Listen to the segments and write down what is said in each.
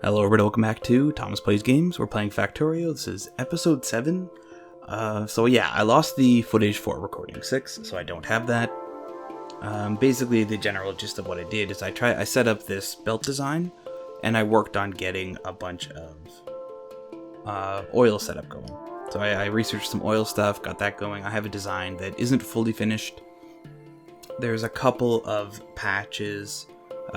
Hello everybody, welcome back to Thomas Plays Games. We're playing Factorio. This is episode 7. I lost the footage for recording 6, so I don't have that. Basically, the general gist of what I did is I set up this belt design, and I worked on getting a bunch of oil setup going. So I researched some oil stuff, got that going. I have a design that isn't fully finished. There's a couple of patches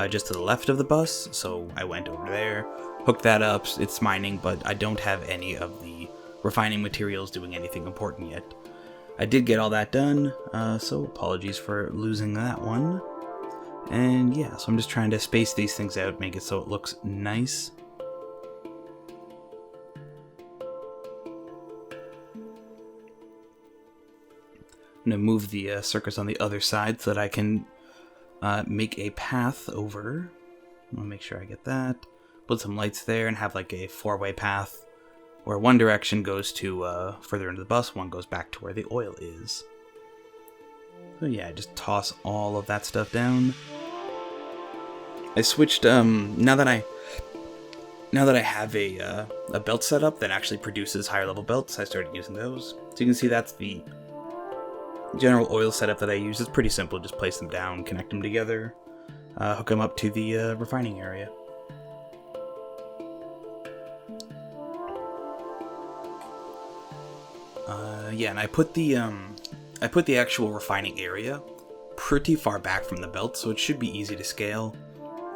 just to the left of the bus, so I went over there, hooked that up. It's mining, but I don't have any of the refining materials doing anything important yet. I did get all that done, so apologies for losing that one. And yeah, so I'm just trying to space these things out, make it so it looks nice. I'm going to move the circuits on the other side so that I can make a path over. I'll make sure I get that. Put some lights there and have like a 4-way path where one direction goes to further into the bus, one goes back to where the oil is. So yeah, just toss all of that stuff down. I switched, now that I have a belt setup that actually produces higher level belts, I started using those. So you can see that's the general oil setup that I use. Is pretty simple. Just place them down, connect them together, hook them up to the refining area. And I put the actual refining area pretty far back from the belt, so it should be easy to scale.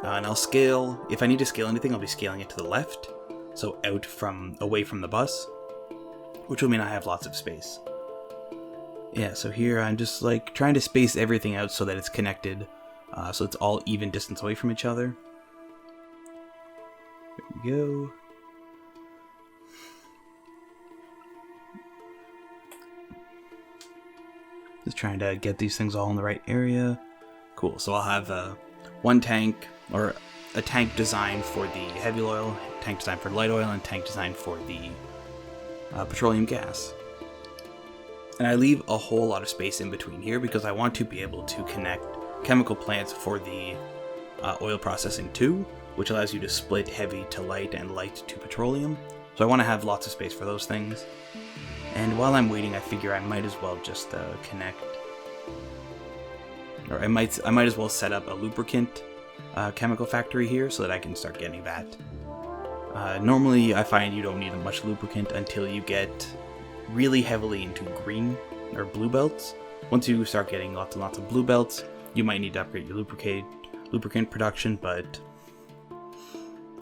And I'll scale, if I need to scale anything, I'll be scaling it to the left, so away from the bus, which will mean I have lots of space. Yeah, so here I'm just like trying to space everything out so that it's connected, so it's all even distance away from each other. There we go. Just trying to get these things all in the right area. Cool, so I'll have one tank, or a tank designed for the heavy oil, tank designed for light oil, and tank designed for the petroleum gas. And I leave a whole lot of space in between here because I want to be able to connect chemical plants for the oil processing too, which allows you to split heavy to light and light to petroleum. So I want to have lots of space for those things. And while I'm waiting, I figure I might as well just connect, or I might as well set up a lubricant chemical factory here so that I can start getting that. Normally, I find you don't need much lubricant until you get really heavily into green or blue belts. Once you start getting lots and lots of blue belts, you might need to upgrade your lubricant production, but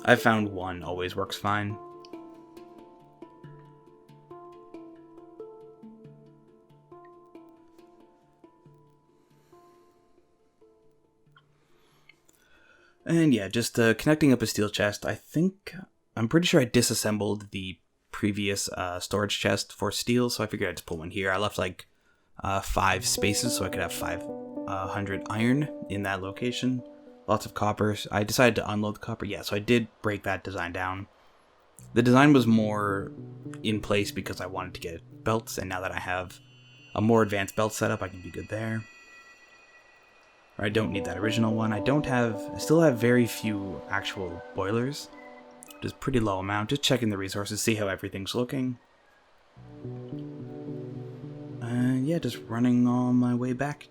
I've found one always works fine. And yeah, just connecting up a steel chest. I'm pretty sure I disassembled the previous storage chest for steel, so I figured I'd just put one here. I left like 5 spaces so I could have 500 iron in that location. Lots of copper. I decided to unload the copper. Yeah, so I did break that design down. The design was more in place because I wanted to get belts, and now that I have a more advanced belt setup, I can be good there. Or I don't need that original one. I still have very few actual boilers, which is a pretty low amount. Just checking the resources, see how everything's looking. Yeah, just running on my way back.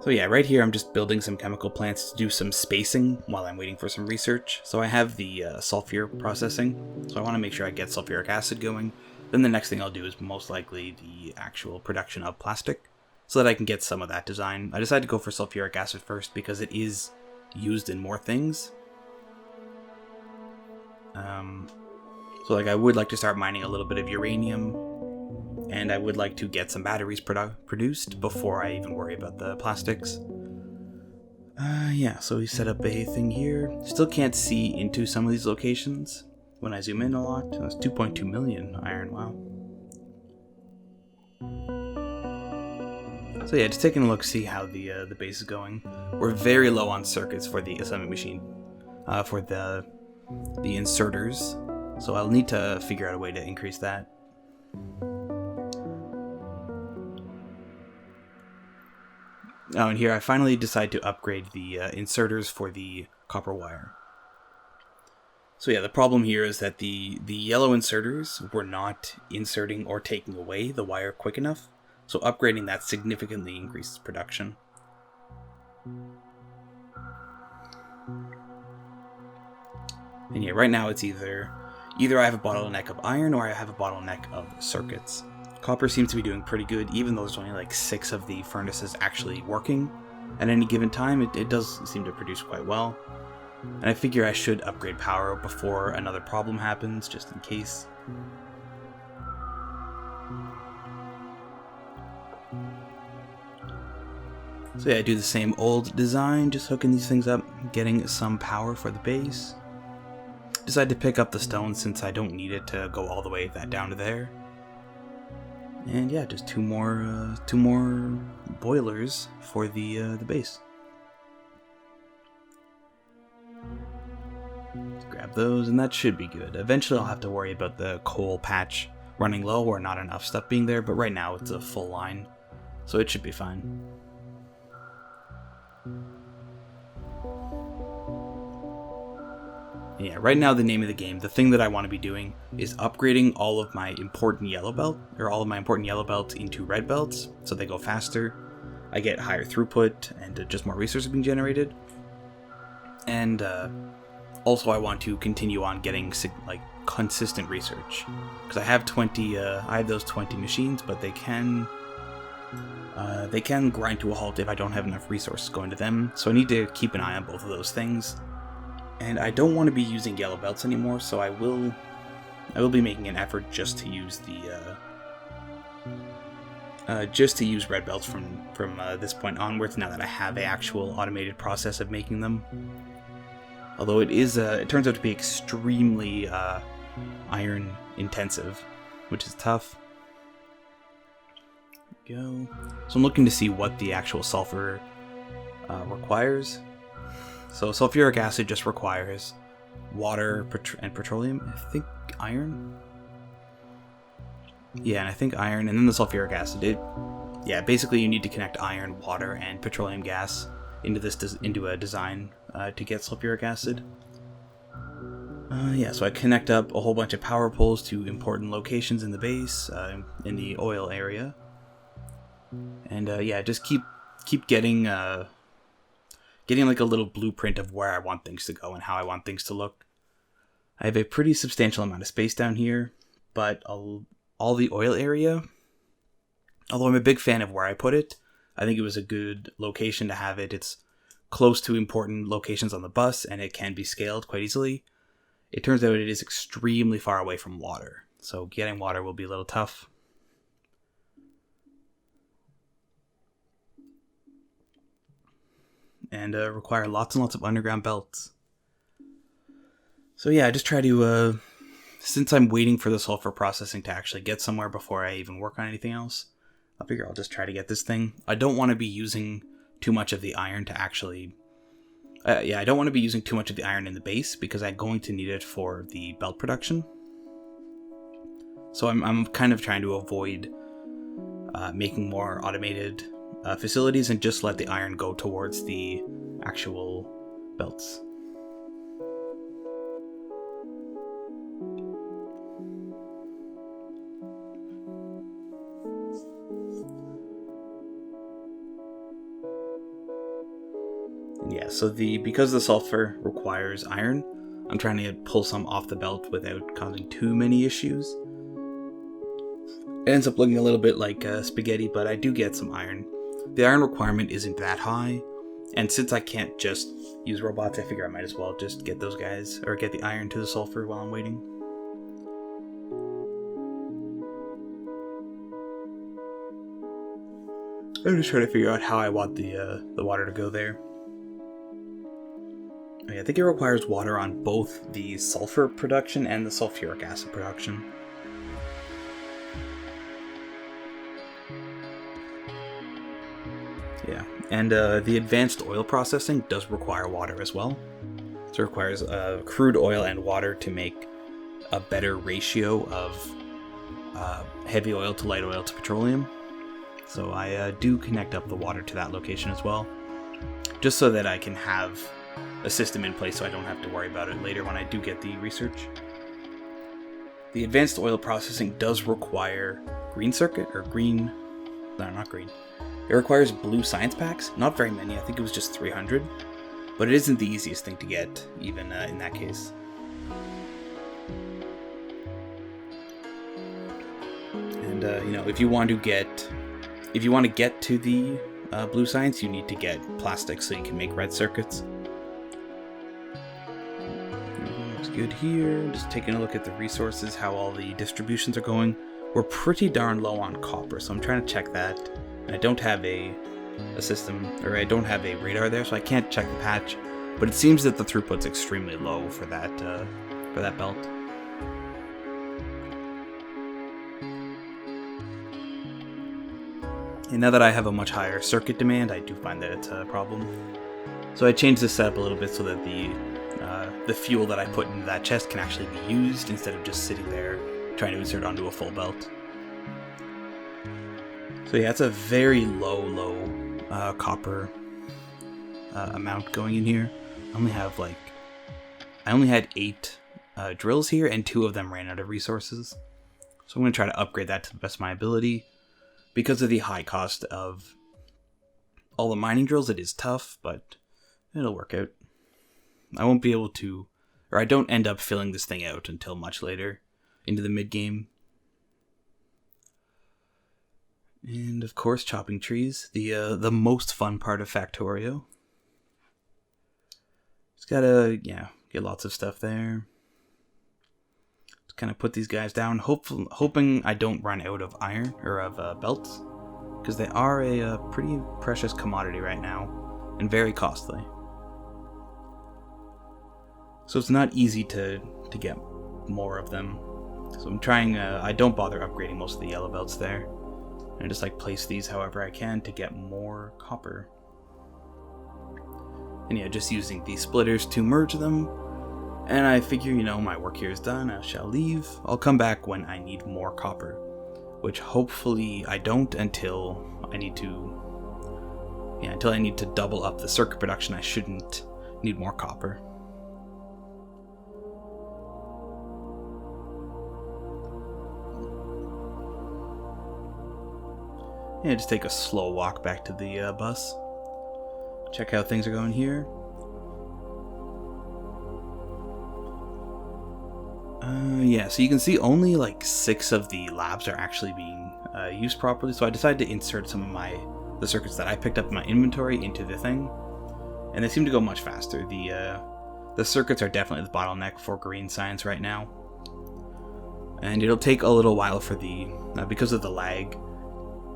So yeah, right here I'm just building some chemical plants to do some spacing while I'm waiting for some research. So I have the sulfur processing, so I want to make sure I get sulfuric acid going. Then the next thing I'll do is most likely the actual production of plastic, so that I can get some of that design. I decided to go for sulfuric acid first because it is used in more things. So like I would like to start mining a little bit of uranium, and I would like to get some batteries produced before I even worry about the plastics. Yeah, so we set up a thing here. Still can't see into some of these locations when I zoom in a lot. That's 2.2 million iron, wow. So yeah, just taking a look, see how the base is going. We're very low on circuits for the assembly machine, for the inserters. So I'll need to figure out a way to increase that. Oh, and here I finally decide to upgrade the inserters for the copper wire. So yeah, the problem here is that the yellow inserters were not inserting or taking away the wire quick enough, so upgrading that significantly increases production. And yeah, right now it's either I have a bottleneck of iron or I have a bottleneck of circuits. Copper seems to be doing pretty good, even though there's only like 6 of the furnaces actually working at any given time. It does seem to produce quite well. And I figure I should upgrade power before another problem happens, just in case. So yeah, I do the same old design, just hooking these things up, getting some power for the base. Decide to pick up the stone since I don't need it to go all the way that down to there. And yeah, just two more boilers for the base. Let's grab those, and that should be good. Eventually I'll have to worry about the coal patch running low or not enough stuff being there, but right now it's a full line, so it should be fine. Yeah, right now the name of the game, the thing that I want to be doing is upgrading all of my important yellow belts into red belts so they go faster. I get higher throughput and just more resources being generated. And also I want to continue on getting like consistent research because I have those 20 machines, but they can grind to a halt if I don't have enough resources going to them. So I need to keep an eye on both of those things. And I don't want to be using yellow belts anymore, so I will be making an effort just to use red belts from this point onwards. Now that I have an actual automated process of making them, although it turns out to be extremely iron intensive, which is tough. There we go. So I'm looking to see what the actual sulfur requires. So sulfuric acid just requires water and petroleum. I think iron. Yeah, and I think iron, and then the sulfuric acid. Basically you need to connect iron, water, and petroleum gas into a design to get sulfuric acid. So I connect up a whole bunch of power poles to important locations in the base, in the oil area, and just keep getting like a little blueprint of where I want things to go and how I want things to look. I have a pretty substantial amount of space down here, but all the oil area, although I'm a big fan of where I put it, I think it was a good location to have it. It's close to important locations on the bus, and it can be scaled quite easily. It turns out it is extremely far away from water, so getting water will be a little tough. And require lots and lots of underground belts. So yeah, I just try to, since I'm waiting for the sulfur processing to actually get somewhere before I even work on anything else, I figure I'll just try to get this thing. I don't want to be using too much of the iron to actually... I don't want to be using too much of the iron in the base because I'm going to need it for the belt production. So I'm kind of trying to avoid making more automated facilities and just let the iron go towards the actual belts. And yeah, so because the sulfur requires iron, I'm trying to pull some off the belt without causing too many issues. It ends up looking a little bit like spaghetti, but I do get some iron. The iron requirement isn't that high, and since I can't just use robots, I figure I might as well just get those guys, or get the iron to the sulfur while I'm waiting. I'm just trying to figure out how I want the water to go there. I think it requires water on both the sulfur production and the sulfuric acid production. Yeah, and the advanced oil processing does require water as well. So it requires crude oil and water to make a better ratio of heavy oil to light oil to petroleum. So I do connect up the water to that location as well, just so that I can have a system in place so I don't have to worry about it later when I do get the research. The advanced oil processing does require green circuit, or green... No, not green. It requires blue science packs. Not very many, I think it was just 300. But it isn't the easiest thing to get, even in that case. And, if you want to get to the blue science, you need to get plastic so you can make red circuits. Looks good here. Just taking a look at the resources, how all the distributions are going. We're pretty darn low on copper, so I'm trying to check that. I don't have a system, or I don't have a radar there, so I can't check the patch. But it seems that the throughput's extremely low for that belt. And now that I have a much higher circuit demand, I do find that it's a problem. So I changed this setup a little bit so that the fuel that I put into that chest can actually be used instead of just sitting there trying to insert onto a full belt. So yeah, it's a very low copper amount going in here. I only had 8 drills here, and 2 of them ran out of resources. So I'm going to try to upgrade that to the best of my ability. Because of the high cost of all the mining drills, it is tough, but it'll work out. I won't be able to, or I don't end up filling this thing out until much later into the mid-game. And of course, chopping trees, the most fun part of Factorio. Just gotta, get lots of stuff there. Just kind of put these guys down, hoping I don't run out of iron, or of belts, because they are a pretty precious commodity right now, and very costly. So it's not easy to get more of them. So I'm trying, I don't bother upgrading most of the yellow belts there. I just place these however I can to get more copper. And just using these splitters to merge them. And I figure, my work here is done, I shall leave. I'll come back when I need more copper. Which hopefully I don't until I need to double up the circuit production. I shouldn't need more copper. Yeah, just take a slow walk back to the bus. Check how things are going here. So you can see only 6 of the labs are actually being used properly. So I decided to insert some of the circuits that I picked up in my inventory into the thing, and they seem to go much faster. The circuits are definitely the bottleneck for green science right now, and it'll take a little while for because of the lag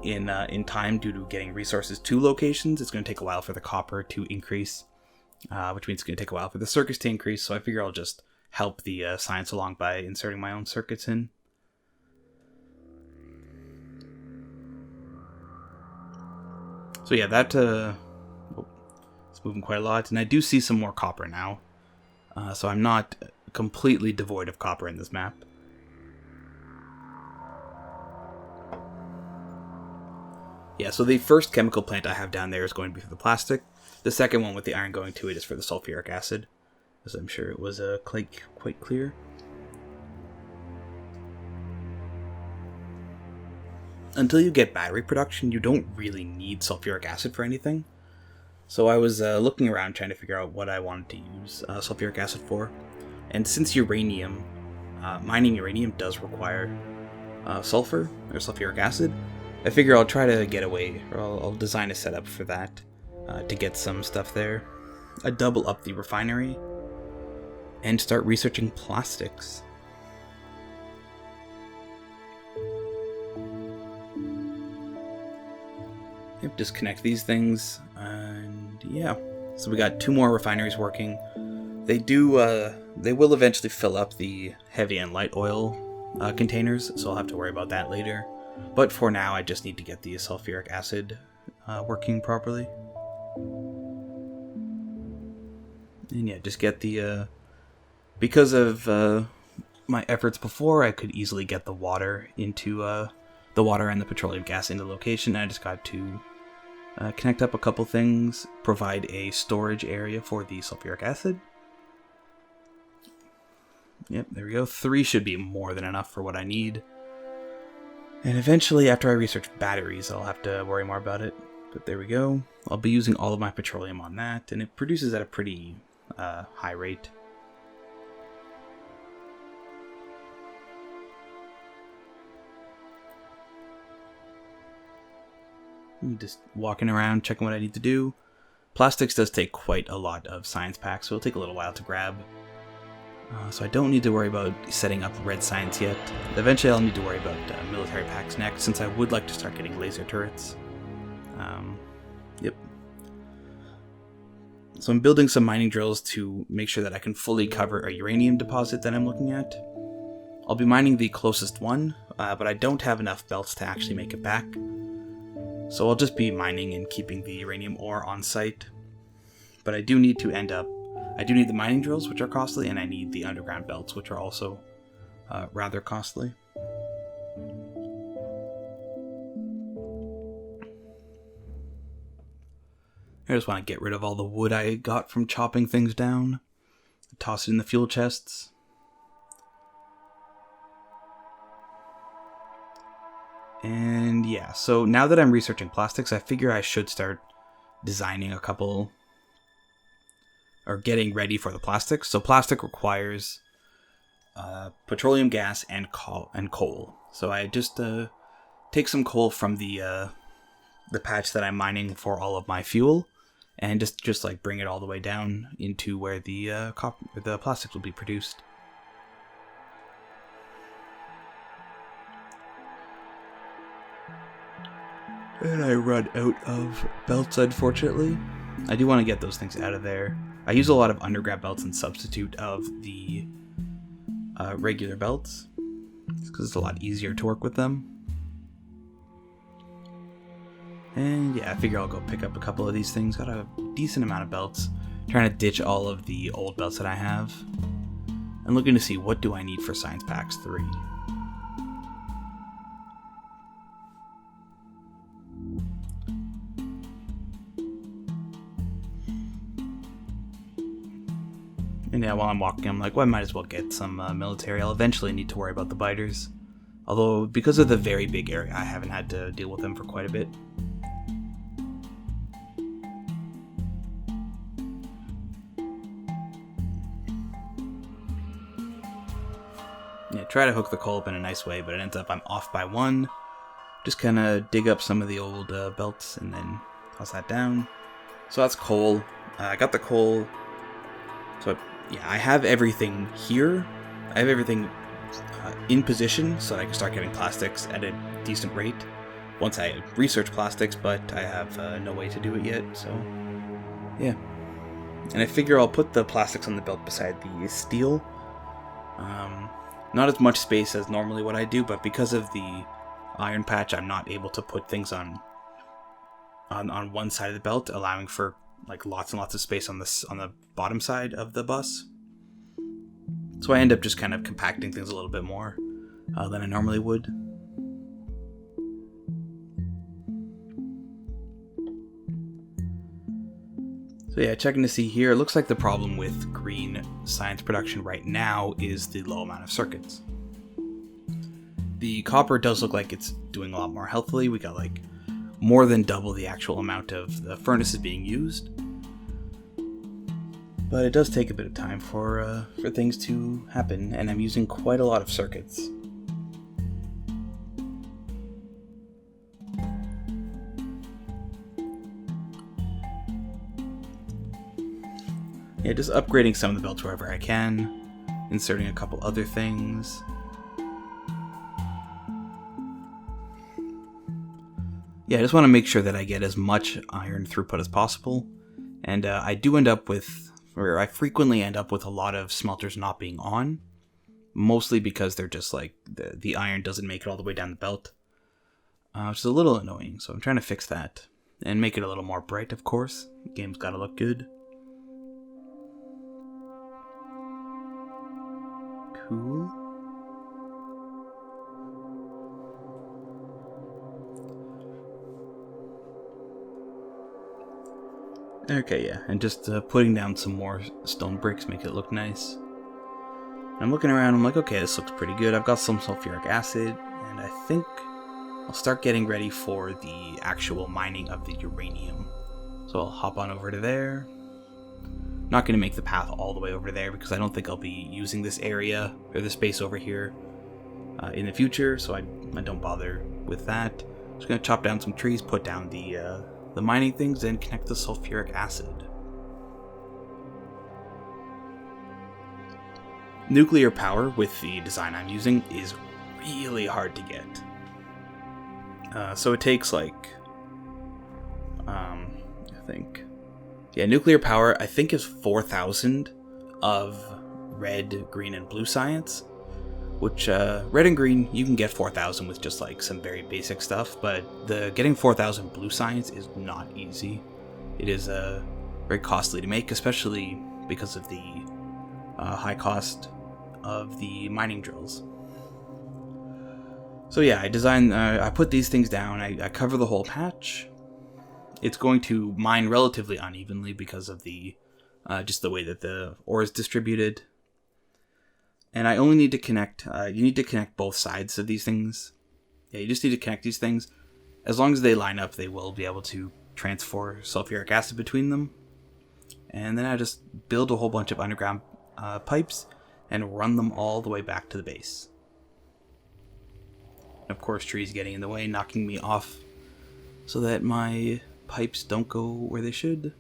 in time due to getting resources to locations. It's going to take a while for the copper to increase, which means it's going to take a while for the circuits to increase. So I figure I'll just help the science along by inserting my own circuits in. So yeah, that it's moving quite a lot, and I do see some more copper now. So I'm not completely devoid of copper in this map. Yeah, so the first chemical plant I have down there is going to be for the plastic. The second one with the iron going to it is for the sulfuric acid, as I'm sure it was quite clear. Until you get battery production, you don't really need sulfuric acid for anything. So I was looking around trying to figure out what I wanted to use sulfuric acid for. And since mining uranium does require sulfur, or sulfuric acid, I figure I'll try to get away, or I'll design a setup for that to get some stuff there. I double up the refinery and start researching plastics. Yep, disconnect these things, and yeah. So we got 2 more refineries working. They will eventually fill up the heavy and light oil containers, so I'll have to worry about that later. But for now, I just need to get the sulfuric acid working properly. And yeah, just get because of my efforts before, I could easily get the water into the water and the petroleum gas into location. I just got to connect up a couple things, provide a storage area for the sulfuric acid. Yep, there we go. 3 should be more than enough for what I need. And eventually, after I research batteries, I'll have to worry more about it. But there we go. I'll be using all of my petroleum on that, and it produces at a pretty high rate. Just walking around, checking what I need to do. Plastics does take quite a lot of science packs, so it'll take a little while to grab. So I don't need to worry about setting up red science yet. Eventually I'll need to worry about military packs next, since I would like to start getting laser turrets. Yep. So I'm building some mining drills to make sure that I can fully cover a uranium deposit that I'm looking at. I'll be mining the closest one, but I don't have enough belts to actually make it back. So I'll just be mining and keeping the uranium ore on site. But I do need to I do need the mining drills, which are costly, and I need the underground belts, which are also rather costly. I just want to get rid of all the wood I got from chopping things down. Toss it in the fuel chests. And yeah, so now that I'm researching plastics, I figure I should start designing a couple, or getting ready for the plastics. So plastic requires petroleum gas and coal. So I just take some coal from the patch that I'm mining for all of my fuel, and just like bring it all the way down into where the plastics will be produced. And I run out of belts, unfortunately. I do want to get those things out of there. I use a lot of undergrad belts in substitute of the regular belts, because it's a lot easier to work with them. And yeah, I figure I'll go pick up a couple of these things. Got a decent amount of belts. Trying to ditch all of the old belts that I have. And looking to see what do I need for Science Packs 3. And yeah, while I'm walking, I'm like, well, I might as well get some military. I'll eventually need to worry about the biters. Although, because of the very big area, I haven't had to deal with them for quite a bit. Yeah, try to hook the coal up in a nice way, but it ends up I'm off by 1. Just kind of dig up some of the old belts and then toss that down. So that's coal. I got the coal. So yeah, I have everything here. I have everything in position so that I can start getting plastics at a decent rate once I research plastics, but I have no way to do it yet, so yeah. And I figure I'll put the plastics on the belt beside the steel. Not as much space as normally what I do, but because of the iron patch, I'm not able to put things on one side of the belt, allowing for like lots and lots of space on the bottom side of the bus. So I end up just kind of compacting things a little bit more than I normally would. So yeah, checking to see here, it looks like the problem with green science production right now is the low amount of circuits. The copper does look like it's doing a lot more healthily. We got like more than double the actual amount of the furnaces being used. But it does take a bit of time for things to happen, and I'm using quite a lot of circuits. Yeah, just upgrading some of the belts wherever I can, inserting a couple other things. Yeah, I just want to make sure that I get as much iron throughput as possible, and I frequently end up with a lot of smelters not being on, mostly because they're just like, the iron doesn't make it all the way down the belt, which is a little annoying, so I'm trying to fix that, and make it a little more bright, of course. The game's gotta look good. Cool. Okay, yeah, and just putting down some more stone bricks make it look nice. I'm looking around, I'm like, okay, this looks pretty good. I've got some sulfuric acid, and I think I'll start getting ready for the actual mining of the uranium. So I'll hop on over to there. Not going to make the path all the way over there because I don't think I'll be using this area or the space over here in the future, so I don't bother with that. Just going to chop down some trees, put down the mining things, and connect the sulfuric acid. Nuclear power with the design I'm using is really hard to get. So it takes like, I think, yeah, nuclear power I think is 4,000 of red, green, and blue science. Which red and green you can get 4,000 with just like some very basic stuff, but getting 4,000 blue science is not easy. It is very costly to make, especially because of the high cost of the mining drills. So yeah, I put these things down, I cover the whole patch. It's going to mine relatively unevenly because of the just the way that the ore is distributed. And I only need to connect, you need to connect both sides of these things. Yeah, you just need to connect these things. As long as they line up, they will be able to transfer sulfuric acid between them. And then I just build a whole bunch of underground pipes and run them all the way back to the base. And of course, trees getting in the way, knocking me off so that my pipes don't go where they should.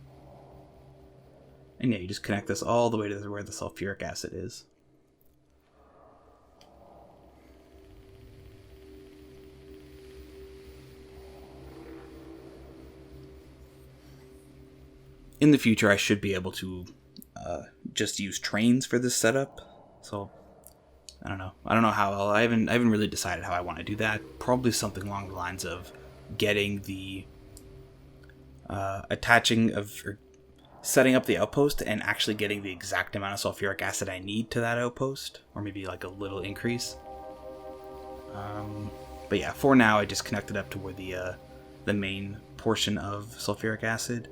And yeah, you just connect this all the way to where the sulfuric acid is. In the future, I should be able to just use trains for this setup. So I don't know. How I haven't really decided how I want to do that. Probably something along the lines of getting the setting up the outpost and actually getting the exact amount of sulfuric acid I need to that outpost, or maybe like a little increase. But yeah, for now I just connected up to where the main portion of sulfuric acid.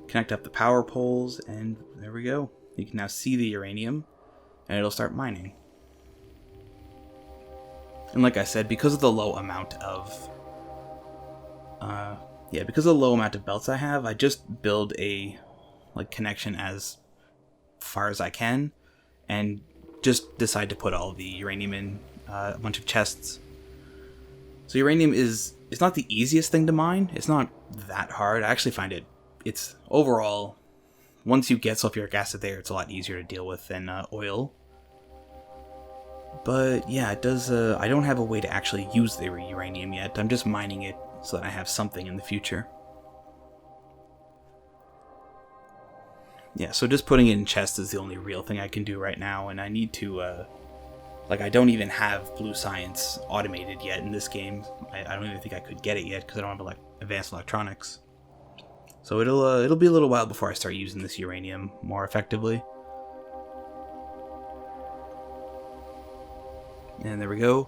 Connect up the power poles, and there we go. You can now see the uranium, and it'll start mining. And like I said, because of the low amount of belts I have, I just build a connection as far as I can, and just decide to put all the uranium in a bunch of chests. So uranium it's not the easiest thing to mine. It's not that hard. I actually find it's overall, once you get sulfuric acid there, it's a lot easier to deal with than oil. But yeah, it does. I don't have a way to actually use the uranium yet. I'm just mining it so that I have something in the future. Yeah, so just putting it in chests is the only real thing I can do right now, and I need to, I don't even have blue science automated yet in this game. I don't even think I could get it yet because I don't have advanced electronics. So it'll be a little while before I start using this uranium more effectively. And there we go.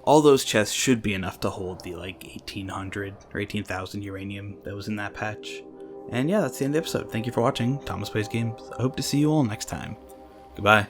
All those chests should be enough to hold the 1,800 or 18,000 uranium that was in that patch. And yeah, that's the end of the episode. Thank you for watching Thomas Plays Games. I hope to see you all next time. Goodbye.